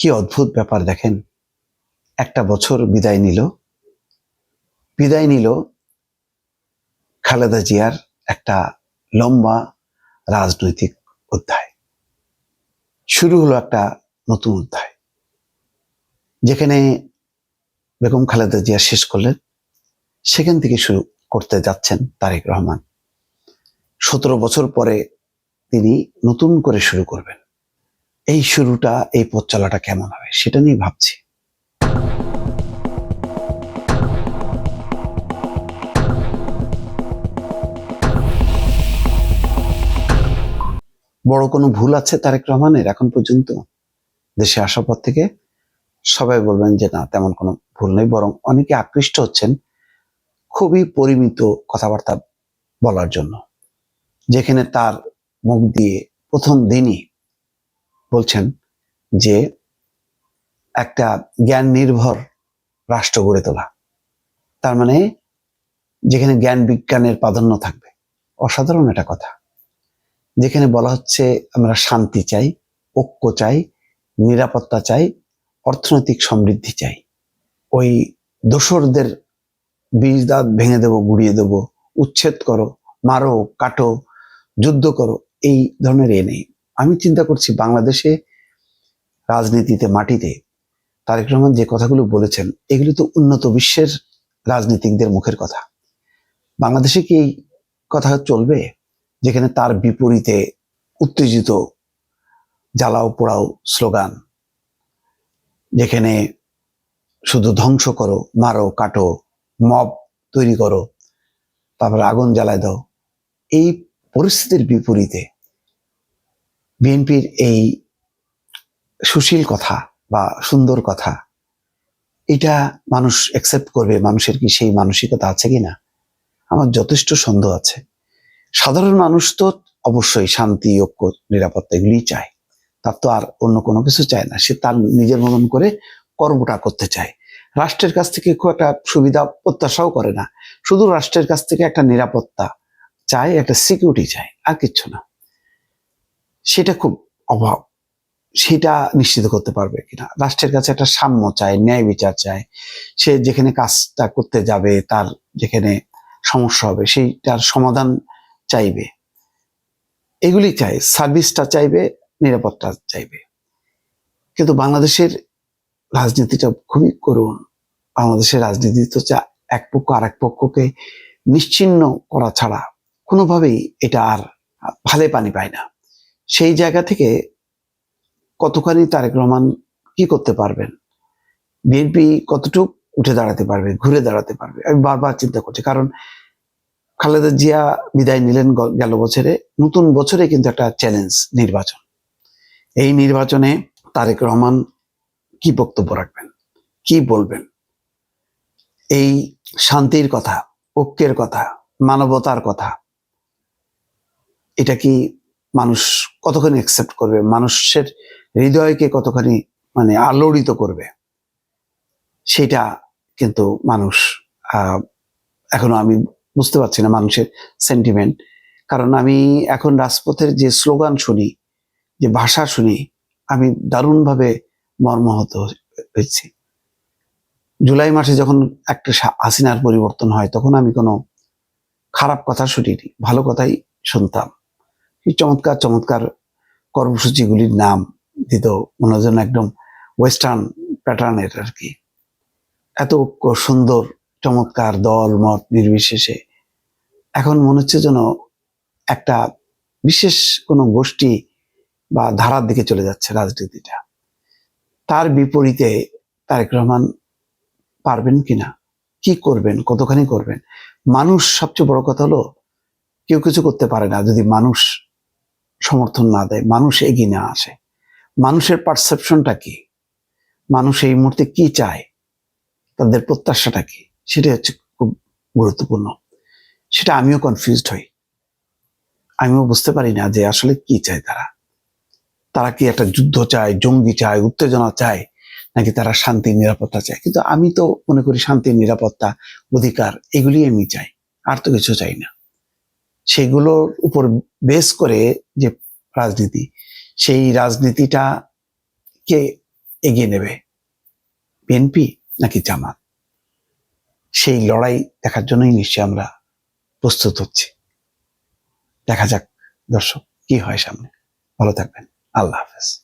কি অদ্ভুত ব্যাপার দেখেন, একটা বছর বিদায় নিল খালেদা জিয়ার একটা লম্বা রাজনৈতিক অধ্যায়। শুরু হলো একটা নতুন অধ্যায়, যেখানে বেগম খালেদা জিয়া শেষ করলেন, সেখান থেকে শুরু করতে যাচ্ছেন তারেক রহমান। 17 বছর পরে তিনি নতুন করে শুরু করবেন। এই শুরুটা, এই পথ চলাটা কেমন হবে সেটা নিয়ে ভাবছি। বড় কোনো ভুল আছে তারেক রহমানের এখন পর্যন্ত? দেশে আসার পর থেকে সবাই বলবেন যে না, তেমন কোনো ভুল নেই, বরং অনেকে আকৃষ্ট হচ্ছেন খুবই পরিমিত কথাবার্তা বলার জন্য, যেখানে তার মুখ দিয়ে প্রথম দিনই বলছেন যে একটা জ্ঞান নির্ভর রাষ্ট্র গড়ে তোলা। তার মানে যেখানে জ্ঞান বিজ্ঞানের প্রাধান্য থাকবে। অসাধারণ একটা কথা, যেখানে বলা হচ্ছে আমরা শান্তি চাই, ঐক্য চাই, নিরাপত্তা চাই, অর্থনৈতিক সমৃদ্ধি চাই। ওই দোসরদের বীজ দাঁত ভেঙে দেবো, গুড়িয়ে দেবো, উচ্ছেদ করো, মারো, কাটো, যুদ্ধ করো, এই ধরনের নেই। আমি চিন্তা করছি বাংলাদেশে রাজনীতিতে, মাটিতে তারেক রহমান যে কথাগুলো বলেছেন, এগুলো তো উন্নত বিশ্বের রাজনীতিকদের মুখের কথা। বাংলাদেশে কি এই কথা চলবে, যেখানে তার বিপরীতে উত্তেজিত জ্বালাও পোড়াও স্লোগান, যেখানে শুধু ধ্বংস করো, মারো, কাটো, মব তৈরি করো, তারপরে আগুন জ্বালায় দাও। এই পরিস্থিতির বিপরীতে বিএনপির এই সুশীল কথা বা সুন্দর কথা, এটা মানুষ অ্যাকসেপ্ট করবে? মানুষের কি সেই মানসিকতা আছে কিনা? আমার যথেষ্ট সন্দেহ আছে। সাধারণ মানুষ তো অবশ্যই শান্তি, ঐক্য, নিরাপত্তা এগুলিই চায়। তার তো আর অন্য কোনো কিছু চায় না। সে তার নিজের মতন করে কর্মটা করতে চায়। রাষ্ট্রের কাছ থেকে খুব একটা সুবিধা প্রত্যাশাও করে না। শুধু রাষ্ট্রের কাছ থেকে একটা নিরাপত্তা চায়, একটা সিকিউরিটি চায়, আর কিচ্ছু না। সেটা খুব অভাব। সেটা নিশ্চিত করতে পারবে কিনা? রাষ্ট্রের কাছে একটা সাম্য চায়, ন্যায় বিচার চায়। সে যেখানে কাজটা করতে যাবে, তার যেখানে সমস্যা হবে সেইটার সমাধান চাইবে, এগুলি চাই। সার্ভিসটা চাইবে, নিরাপত্তা চাইবে। কিন্তু বাংলাদেশের রাজনীতিটা খুবই করুণ। বাংলাদেশের রাজনীতি তো এক পক্ষ আর এক পক্ষকে নিশ্চিহ্ন করা ছাড়া কোনোভাবেই এটা আর ভালে পানি পায় না। সেই জায়গা থেকে কতখানি তারেক রহমান কি করতে পারবেন, বিএনপি কতটুক উঠে দাঁড়াতে পারবে, ঘুরে দাঁড়াতে পারবে, আমি বারবার চিন্তা করছি। কারণ খালেদা জিয়া বিদায় নিলেন গেল বছরে, নতুন বছরে কিন্তু একটা চ্যালেঞ্জ, নির্বাচন। এই নির্বাচনে তারেক রহমান কি বক্তব্য রাখবেন, কি বলবেন? এই শান্তির কথা, ঐক্যের কথা, মানবতার কথা, এটা কি মানুষ কতখানি অ্যাকসেপ্ট করবে? মানুষের হৃদয়কে কতখানি আলোড়িত করবে? সেটা কিন্তু মানুষ এখনো আমি বুঝতে পারছি না, মানুষের সেন্টিমেন্ট। কারণ আমি এখন রাজপথের যে স্লোগান শুনি, যে ভাষা শুনি, আমি দারুণভাবে মর্মাহত হয়েছি। জুলাই মাসে যখন একটা হাসিনার পরিবর্তন হয়, তখন আমি কোনো খারাপ কথা শুনিনি, ভালো কথাই শুনতাম। এই চমৎকার চমৎকার কর্মসূচিগুলির নাম দিত, মনে হয় যেন একদম ওয়েস্টার্ন প্যাটার্নের আর কি। এত সুন্দর চমৎকার, দল মত নির্বিশেষে। এখন মনে হচ্ছে যেন একটা বিশেষ কোনো গোষ্ঠী বা ধারার দিকে চলে যাচ্ছে রাজনীতিটা। তার বিপরীতে তারেক রহমান পারবেন কিনা, কি করবেন, কতখানি করবেন? মানুষ, সবচেয়ে বড় কথা হলো, কেউ কিছু করতে পারে না যদি মানুষ সমর্থন না দেয়, মানুষ এগিয়ে না আসে। মানুষের পারসেপশনটা কি, মানুষ এই মুহূর্তে কি চায়, তাদের প্রত্যাশাটা কি, সেটাই হচ্ছে খুব গুরুত্বপূর্ণ। সেটা আমিও কনফিউজড হই। আমিও বুঝতে পারি না যে আসলে কি চায় তারা কি একটা যুদ্ধ চায়, জঙ্গি চায়, উত্তেজনা চায়, নাকি তারা শান্তি, নিরাপত্তা চায়? কিন্তু আমি তো মনে করি শান্তি, নিরাপত্তা, অধিকার এগুলি আমি চাই, আর তো কিছু চাই না। সেগুলোর উপর বেস করে যে রাজনীতি, সেই রাজনীতিটাকে এগিয়ে নেবে, বিএনপি নাকি জামাত? সেই লড়াই দেখার জন্যই নিশ্চয়ই আমরা প্রস্তুত হচ্ছি। দেখা যাক দর্শক কি হয় সামনে। ভালো থাকবেন। আল্লাহ হাফেজ।